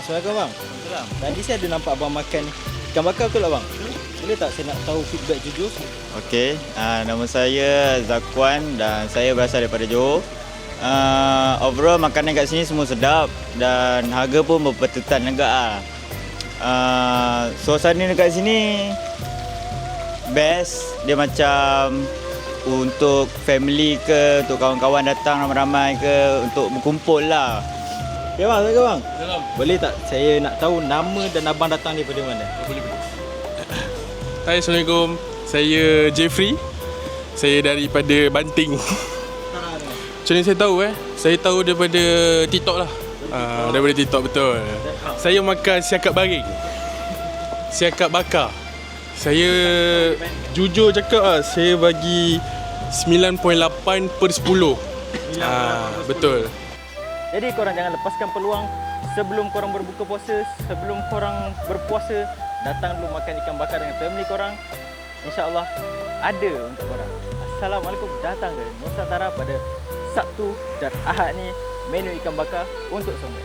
Assalamualaikum bang. Tadi saya ada nampak abang makan ikan bakar betul tak bang? Boleh tak saya nak tahu feedback jujur? Okey, nama saya Zakwan dan saya berasal daripada Johor. Overall makanan kat sini semua sedap dan harga pun berpatutan juga. Suasana dekat sini best. Dia macam untuk family ke, untuk kawan-kawan datang ramai-ramai ke, untuk berkumpul lah. Ya bang, saya bang. Dalam. Boleh tak saya nak tahu nama dan abang datang daripada mana? Boleh. Hai, Assalamualaikum. Saya Jeffrey. Saya daripada Banting. Macam mana saya tahu Saya tahu daripada TikTok lah. Daripada TikTok, betul. Saya makan siakap baring. Siakap bakar. Saya jujur cakap saya bagi 9.8/10. Betul. Jadi korang jangan lepaskan peluang sebelum korang berbuka puasa, sebelum korang berpuasa, datang dulu makan ikan bakar dengan family korang. InsyaAllah ada untuk korang. Assalamualaikum, datang ke Nusantara pada Sabtu dan Ahad ni, menu ikan bakar untuk semua.